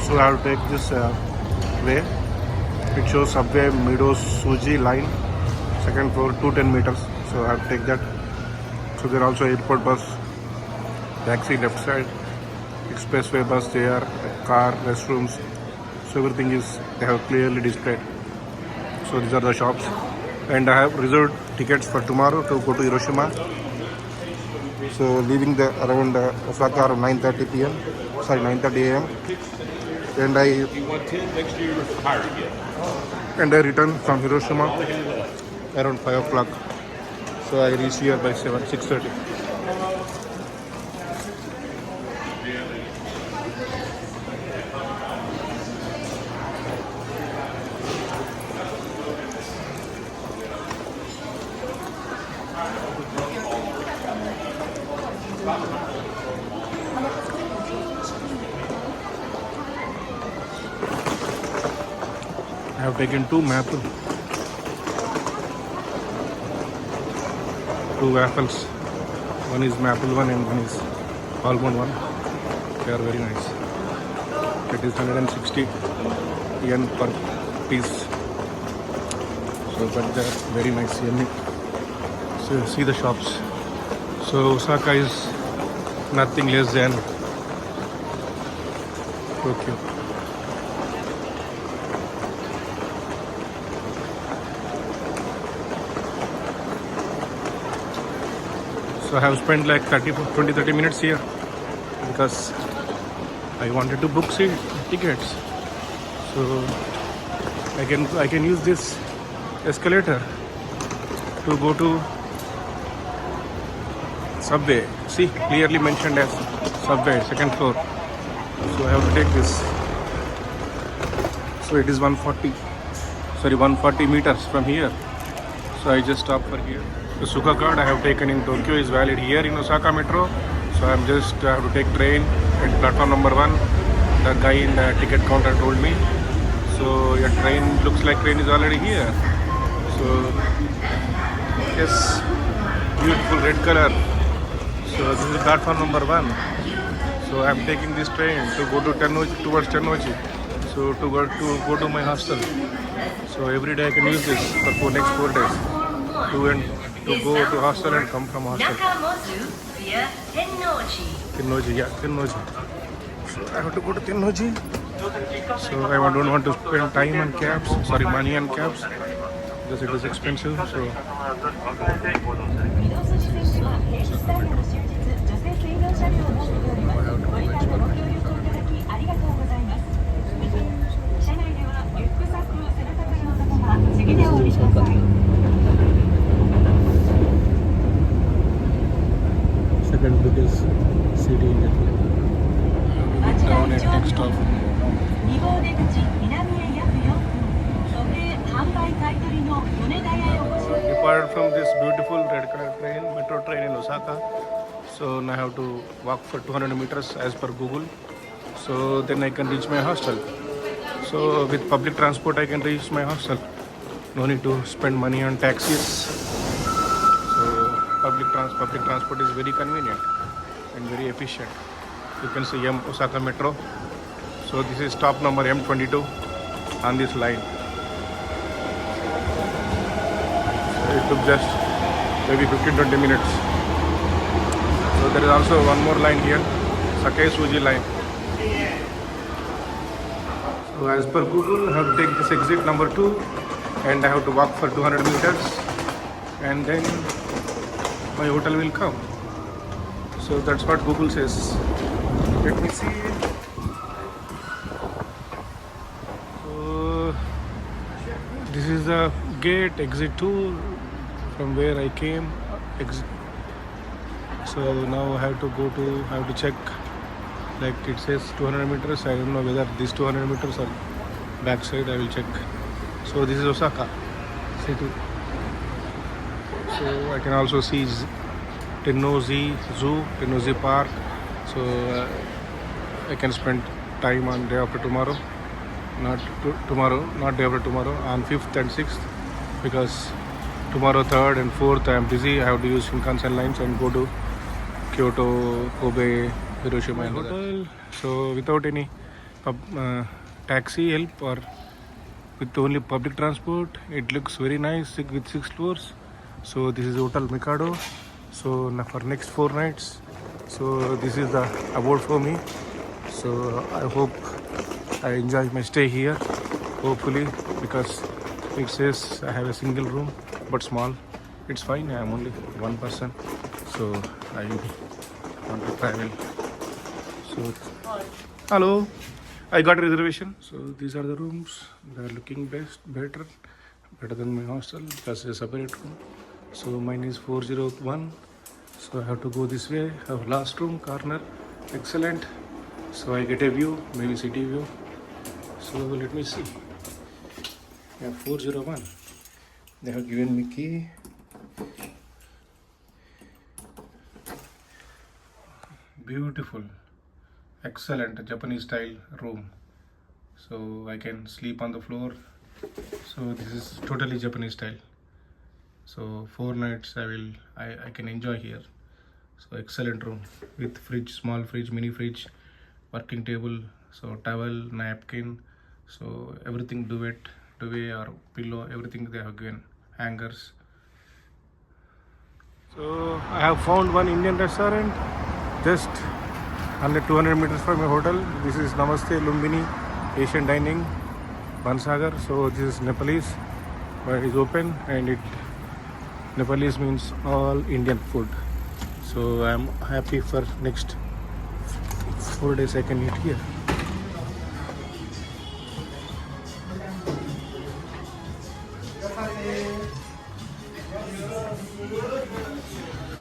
So I have to take this way. It shows subway Meadows Suji line, second floor, 210 meters. So I have to take that. So there are also airport bus, taxi left side, expressway bus there, car, restrooms. So everything is, they have clearly displayed. So these are the shops. And I have reserved tickets for tomorrow to go to Hiroshima. So leaving the around Osaka around 9:30 p.m. Sorry, 9:30 a.m. And I return from Hiroshima around 5 o'clock. So I reach here by 6:30. I have taken two waffles. One is maple one and one is almond one. They are very nice. It is 160 yen per piece. So but they are very nice, yummy. So see the shops. So Osaka is nothing less than Tokyo. So I have spent like 30 minutes here because I wanted to book tickets. So I can use this escalator to go to subway. See, clearly mentioned as subway, second floor. So I have to take this. So it is 140 meters from here. So I just stop for here. The Suga card I have taken in Tokyo is valid here in Osaka Metro. So I have to take train at platform number 1. The guy in the ticket counter told me. So your train looks like train is already here. So yes, beautiful red color. So this is platform number 1. So I am taking this train to go to towards Tennoji. So to go to my hostel. So every day I can use this for next 4 days. To go to hostel and come from hostel. Tennoji, yeah, Tennoji. So I have to go to Tennoji. So I don't want to spend money on cabs because it is expensive. So second biggest city in Japan. Down at next stop. Departed from this beautiful red color train, metro train in Osaka. So now I have to walk for 200 meters as per Google. So then I can reach my hostel. So with public transport I can reach my hostel. No need to spend money on taxis. Public transport is very convenient and very efficient. You can see Osaka Metro. So this is stop number M22 on this line. It took just maybe 15-20 minutes. So there is also one more line here, Sakae Suji line. So as per Google, I have to take this exit number 2 and I have to walk for 200 meters and then my hotel will come. So that's what Google says. Let me see. So this is the gate, exit 2 from where I came. So now I have to check, like it says 200 meters. I don't know whether these 200 meters are backside. I will check. So this is Osaka city. So I can also see Tennoji Zoo, Tennoji Park. So I can spend time on day after tomorrow, not day after tomorrow, on 5th and 6th, because tomorrow 3rd and 4th I am busy. I have to use Shinkansen lines and go to Kyoto, Kobe, Hiroshima and hotel. So without any taxi help or with only public transport. It looks very nice with 6 floors. So this is Hotel Mikado. So now for next 4 nights. So this is the abode for me. So I hope I enjoy my stay here. Hopefully, because it says I have a single room but small. It's fine. I am only one person. So I want to travel. So hello. I got a reservation. So these are the rooms. They are looking better than my hostel. Plus a separate room. So mine is 401. So I have to go this way. I have last room, corner. Excellent. So I get a view, maybe city view. So let me see. Yeah, 401. They have given me key. Beautiful. Excellent Japanese style room. So I can sleep on the floor. So this is totally Japanese style. So 4 nights I can enjoy here. So excellent room with fridge, small fridge, mini fridge, working table, so towel, napkin, so everything, duvet or pillow, everything they have given, hangers. So I have found one Indian restaurant just under 200 meters from my hotel. This is Namaste Lumbini Asian Dining, Bansagar. So this is Nepalese, but it is open and it Nepalese means all Indian food. So I'm happy for next 4 days I can eat here.